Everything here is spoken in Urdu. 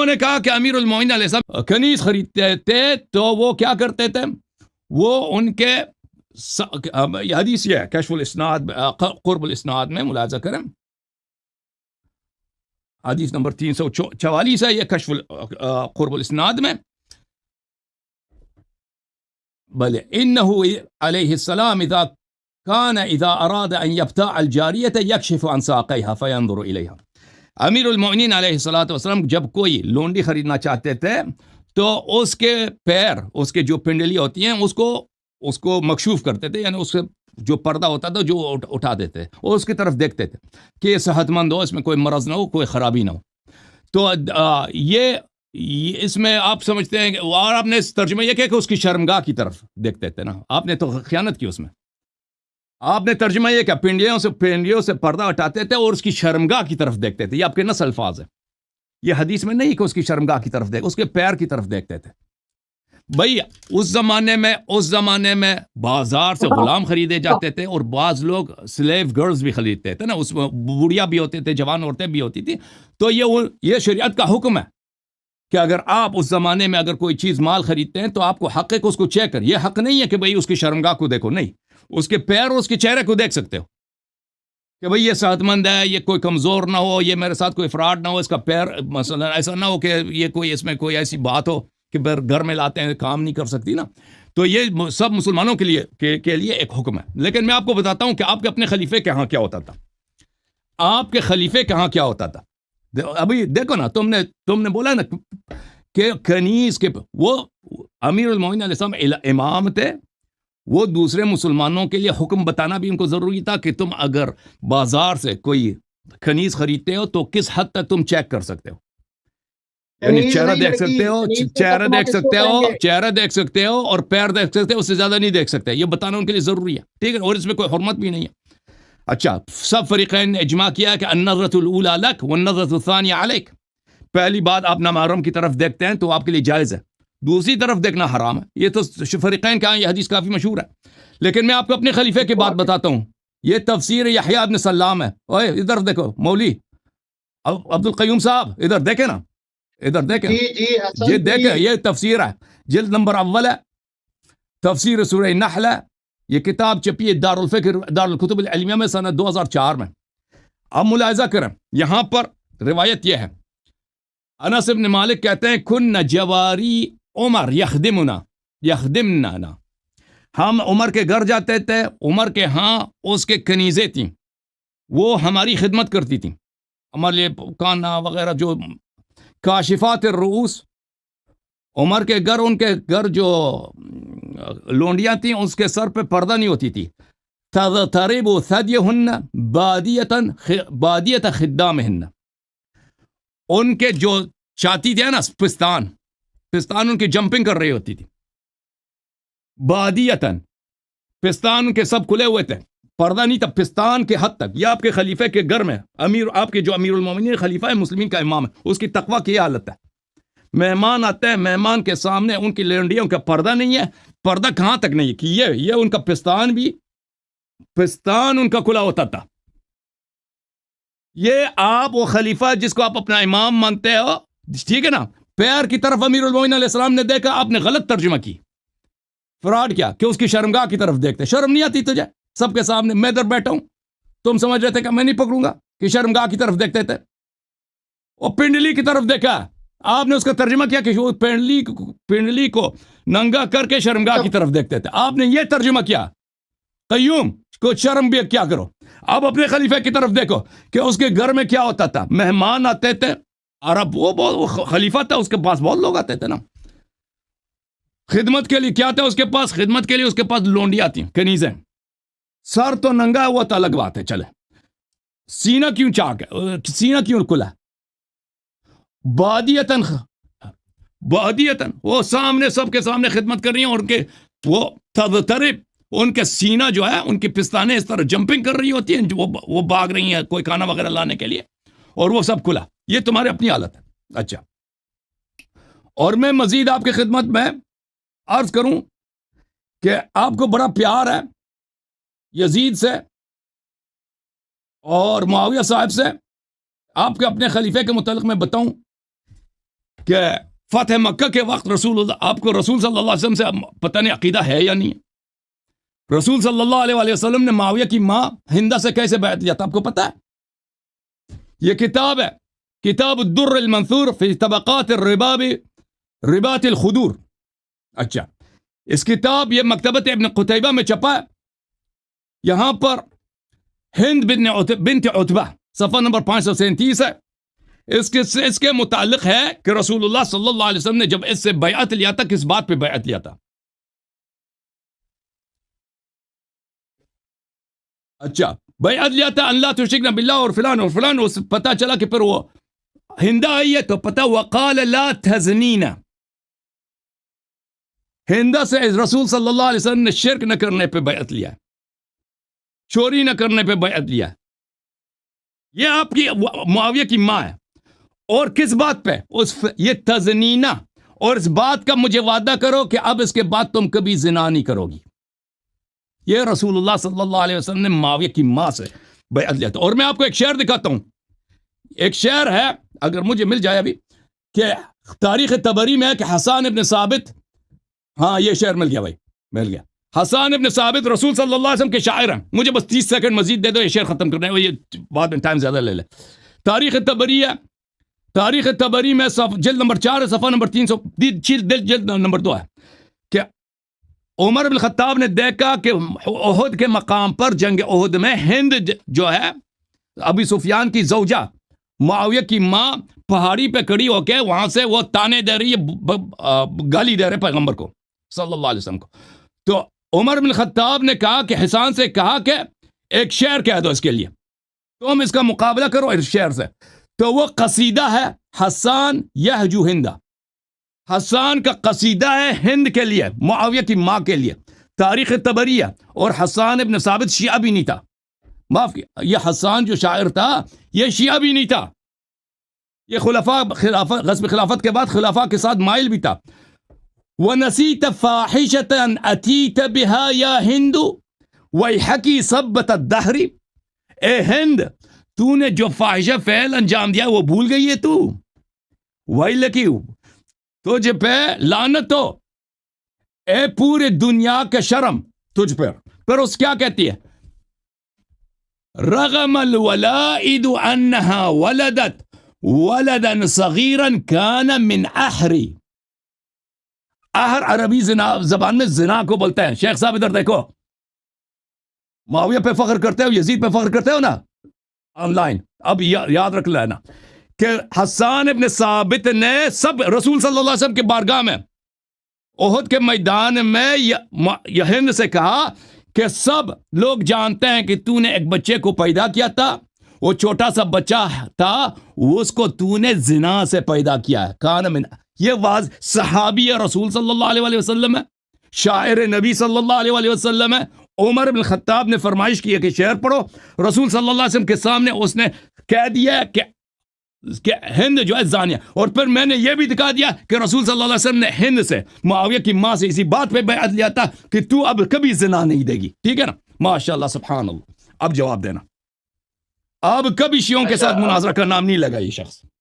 انہوں نے کہا کہ امیر المومنین علیہ السلام کنیز خریدتے تھے تو وہ کیا کرتے تھے، وہ ان کے یہ حدیث یہ ہے کشف الاسناد قرب الاسناد میں ملاحظہ کریں، حدیث نمبر 344 ہے یہ کشف قرب الاسناد میں، بل انه علیہ السلام اذا كان اذا اراد ان يبتاع الجاریۃ يكشف عن ساقیها فينظر الیها، امیر المؤمنین علیہ الصلوۃ والسلام جب کوئی لونڈی خریدنا چاہتے تھے تو اس کے پیر، اس کے جو پنڈلی ہوتی ہیں اس کو مکشوف کرتے تھے، یعنی اس سے جو پردہ ہوتا تھا جو اٹھا دیتے اور اس کی طرف دیکھتے تھے کہ یہ صحت مند ہو، اس میں کوئی مرض نہ ہو، کوئی خرابی نہ ہو. تو یہ اس میں آپ سمجھتے ہیں اور آپ نے اس ترجمہ یہ کیا کہ اس کی شرمگاہ کی طرف دیکھتے تھے نا، آپ نے تو خیانت کی اس میں. آپ نے ترجمہ یہ کیا پنڈلیوں سے پردہ ہٹاتے تھے اور اس کی شرمگاہ کی طرف دیکھتے تھے. یہ آپ کے نص الفاظ ہے، یہ حدیث میں نہیں کہ اس کی شرمگاہ کی طرف اس کے پیر کی طرف دیکھتے تھے. بھائی اس زمانے میں بازار سے غلام خریدے جاتے تھے اور بعض لوگ سلیو گرلز بھی خریدتے تھے نا، اس میں بوڑھیا بھی ہوتے تھے، جوان عورتیں بھی ہوتی تھی. تو یہ شریعت کا حکم ہے کہ اگر آپ اس زمانے میں اگر کوئی چیز مال خریدتے ہیں تو آپ کو حق ہے کہ اس کو چیک کر. یہ حق نہیں ہے کہ بھئی اس کی شرمگاہ کو دیکھو، نہیں، اس کے پیر اور اس کے چہرے کو دیکھ سکتے ہو کہ بھئی یہ صحت مند ہے، یہ کوئی کمزور نہ ہو، یہ میرے ساتھ کوئی فراڈ نہ ہو، اس کا پیر مثلا ایسا نہ ہو کہ یہ کوئی اس میں کوئی ایسی بات ہو کہ گھر میں لاتے ہیں کام نہیں کر سکتی نا. تو یہ سب مسلمانوں کے لیے ایک حکم ہے. لیکن میں آپ کو بتاتا ہوں کہ آپ کے اپنے خلیفے کے ہاں کیا ہوتا تھا. آپ کے خلیفے کے ہاں کیا ہوتا تھا. ابھی دیکھو نا، تم نے بولا نا کہ کنیز کے وہ امیر المومنین علیہ السلام امام تھے، وہ دوسرے مسلمانوں کے لیے حکم بتانا بھی ان کو ضروری تھا کہ تم اگر بازار سے کوئی کنیز خریدتے ہو تو کس حد تک تم چیک کر سکتے ہو، یعنی چہرہ دیکھ سکتے ہو، چہرہ دیکھ سکتے ہو اور پیر دیکھ سکتے ہو، اس سے زیادہ نہیں دیکھ سکتے. یہ بتانا ان کے لیے ضروری ہے، ٹھیک ہے، اور اس میں کوئی حرمت بھی نہیں ہے. اچھا، سب فریقین نے اجماع کیا کہ النظرۃ الاولی لک والنظرۃ الثانیہ علیک. پہلی بات آپ نامحرم کی طرف دیکھتے ہیں تو آپ کے لیے جائز ہے، دوسری طرف دیکھنا حرام ہے. یہ تو فریقین کا یہ حدیث کافی مشہور ہے. لیکن میں آپ کو اپنے خلیفے کی بات بتاتا ہوں، یہ تفسیر یحییٰ ابن سلام ہے. اوے ادھر دیکھو مولوی عبد القیوم صاحب، ادھر دیکھیں نا، ادھر دیکھیں، یہ دیکھیں، یہ تفسیر ہے، جلد نمبر اول ہے، تفسیر سورہ نحل ہے. یہ کتاب چھپی ہے دارالکتب العلمیہ میں سنہ 2004 میں. اب ملاحظہ کریں، یہاں پر روایت یہ ہے، انس بن مالک کہتے ہیں کن جواری عمر یخدمنا، ہم عمر کے گھر جاتے تھے، عمر کے ہاں اس کے کنیزیں تھیں، وہ ہماری خدمت کرتی تھیں، ہمارے لیے کانا وغیرہ جو کاشفات الرؤوس. عمر کے گھر، ان کے گھر جو لونڈیاں تھیں اس کے سر پہ پردہ نہیں ہوتی تھی. تضطرب ثدیہن بادیۃ خدامہن، ان کے جو چھاتی تھے نا، پستان ان کی جمپنگ کر رہی ہوتی تھی. بادیتن، پستان ان کے سب کھلے ہوئے تھے، پردہ نہیں تھا پستان کے حد تک. یہ آپ کے خلیفے کے گھر میں آپ کے جو امیر المومنین خلیفہ ہے، مسلمین کا امام ہے، اس کی تقویٰ کی حالت ہے. مہمان آتے ہیں، مہمان کے سامنے ان کی لونڈیوں کا پردہ نہیں ہے. پردہ کہاں تک نہیں کہ یہ ان کا پستان ان کا کھلا ہوتا تھا. یہ آپ وہ خلیفہ جس کو آپ اپنا امام مانتے ہو، ٹھیک ہے نا، پیر کی طرف امیر المومنین علیہ السلام نے دیکھا، آپ نے غلط ترجمہ کی. فراڈ کیا کہ اس کی شرمگاہ کی طرف دیکھتے. شرم نہیں آتی تجھے؟ سب کے سامنے میں ادھر بیٹھا ہوں، تم سمجھ رہے تھے کہ میں نہیں پکڑوں گا کہ شرمگاہ کی طرف دیکھتے تھے. اور پنڈلی کی طرف دیکھا، آپ نے اس کا ترجمہ کیا کہ وہ پنڈلی کو ننگا کر کے شرمگاہ کی طرف دیکھتے تھے. آپ نے یہ ترجمہ کیا. قیوم کو شرم بھی کیا کرو. اب اپنے خلیفے کی طرف دیکھو کہ اس کے گھر میں کیا ہوتا تھا. مہمان آتے تھے، عرب وہ خلیفہ تھا، اس کے پاس بہت لوگ آتے تھے نا. خدمت کے لیے کیا تھا اس کے پاس؟ خدمت کے لیے اس کے پاس لونڈی آتی، کنیزیں. سر تو ننگا ہوا تو الگ بات ہے، چلے. سینہ کیوں چاک ہے، سینہ کیوں کھلا ہے؟ بادیتن وہ سامنے سب کے سامنے خدمت کر رہی ہیں، اور ان کے وہ تضطرب، ان کے سینہ جو ہے، ان کی پستانیں اس طرح جمپنگ کر رہی ہوتی ہیں، وہ بھاگ رہی ہیں کوئی کھانا وغیرہ لانے کے لیے، اور وہ سب کھلا. یہ تمہاری اپنی حالت ہے. اچھا، اور میں مزید آپ کی خدمت میں عرض کروں کہ آپ کو بڑا پیار ہے یزید سے اور معاویہ صاحب سے. آپ کے اپنے خلیفے کے متعلق میں بتاؤں کہ فتح مکہ کے وقت رسول اللہ، آپ کو رسول صلی اللہ علیہ وسلم سے پتہ نہیں عقیدہ ہے یا نہیں ہے؟ رسول صلی اللہ علیہ وسلم نے معاویہ کی ماں ہندہ سے کیسے بیعت لیا تھا آپ کو پتہ ہے؟ یہ کتاب ہے، کتاب الدر المنثور فی طبقات الرباب ربات الخدور. اچھا، اس کتاب یہ مکتبت ابن قتیبہ میں چھپا ہے. یہاں پر ہند بنت عتبہ صفحہ نمبر 537 ہے. اس کے متعلق ہے کہ رسول اللہ صلی اللہ علیہ وسلم نے جب اس سے بیعت لیا تھا، کس بات پہ بیعت لیا تھا؟ اچھا، بیعت لیا تھا اللہ تشرکنا باللہ اور فلان اور فلان. پتہ چلا کہ پھر وہ ہندہ آئی ہے تو پتہ وقال لا تزنینا، ہندہ سے رسول صلی اللہ علیہ وسلم نے شرک نہ کرنے پہ بیعت لیا، چوری نہ کرنے پہ بیعت لیا. یہ آپ کی معاویہ کی ماں ہے. اور کس بات پہ؟ یہ تزنینہ، اور اس بات کا مجھے وعدہ کرو کہ اب اس کے بعد تم کبھی زنا نہیں کرو گی. یہ رسول اللہ صلی اللہ علیہ وسلم نے معاویہ کی ماں سے بیعت لیا تھا. اور میں آپ کو ایک شعر دکھاتا ہوں. ایک شعر ہے، اگر مجھے مل جائے ابھی، کہ تاریخ طبری میں ہے کہ حسان ابن ثابت، ہاں یہ شعر مل گیا بھائی، مل گیا. حسان ابن ثابت رسول صلی اللہ علیہ وسلم کے شاعر ہیں. مجھے بس 30 سیکنڈ مزید دے دو، یہ شعر ختم کرنا ہے، یہ بعد میں ٹائم زیادہ لے لے. تاریخ طبری ہے، تاریخ طبری میں جلد نمبر 4 صفحہ نمبر 300 جلد نمبر 2 ہے کہ عمر بن خطاب نے دیکھا کہ احد کے مقام پر جنگ احد میں ہند جو ہے ابی سفیان کی زوجہ معاویہ کی ماں پہاڑی پہ کھڑی ہو کے وہاں سے وہ تانے دے رہی ہے، گالی دے رہے پیغمبر کو صلی اللہ علیہ وسلم کو. تو عمر بن خطاب نے کہا کہ حسان سے کہا کہ ایک شعر کہہ دو اس کے لیے، تم اس کا مقابلہ کرو اس شعر سے. تو وہ قصیدہ ہے حسان یہجو ہندہ. حسان کا قصیدہ ہے ہند کے لیے، معاویہ کی ماں کے لیے. تاریخ طبری ہے. اور حسان ابن ثابت شیعہ بھی نہیں تھا، معاف کیا، یہ حسان جو شاعر تھا یہ شیعہ بھی نہیں تھا، یہ غصب خلافت کے بعد خلافہ کے ساتھ مائل بھی تھا. وَنَسِيتَ فَاحِشَةً أَتِيتَ بِهَا يَا هِنْدُ وَيْحَكِي صَبَّةَ الدَّهْرِ. اے ہند، تو نے جو فاحشہ فعل انجام دیا وہ بھول گئی ہے تو؟ وَيْلَكِ، تجھ پہ لعنت ہو، اے پورے دنیا کا شرم تجھ پر. پھر اس کیا کہتی ہے؟ رغم الولائد انها ولدت ولدا صغیرا کان من احری. احر عربی زبان میں زنا کو بولتے ہیں. شیخ صاحب ادھر دیکھو، معاویہ پہ فخر کرتے ہو، یزید پہ فخر کرتے ہو نا آن لائن. اب یاد رکھ لینا کہ حسان ابن ثابت نے سب رسول صلی اللہ علیہ وسلم کے بارگاہ میں احد کے میدان میں یہ ہند سے کہا کہ سب لوگ جانتے ہیں کہ تو نے ایک بچے کو پیدا کیا تھا، وہ چھوٹا سا بچہ تھا، اس کو تو نے زنا سے پیدا کیا ہے. کان من، یہ صحابی رسول صلی اللہ علیہ وسلم ہے، شاعر نبی صلی اللہ علیہ وسلم ہے. عمر بن خطاب نے فرمائش کی ہے کہ شعر پڑھو. رسول صلی اللہ علیہ وسلم کے سامنے اس نے کہہ دیا کہ ہند جو ہے زانیہ. اور پھر میں نے یہ بھی دکھا دیا کہ رسول صلی اللہ علیہ وسلم نے ہند سے، معاویہ کی ماں سے اسی بات پہ بیعت لیا تھا کہ تو اب کبھی زنا نہیں دے گی. ٹھیک ہے نا؟ ماشاءاللہ سبحان اللہ. اب جواب دینا، اب کبھی شیعوں کے ساتھ مناظرہ کا نام نہیں لگا یہ شخص.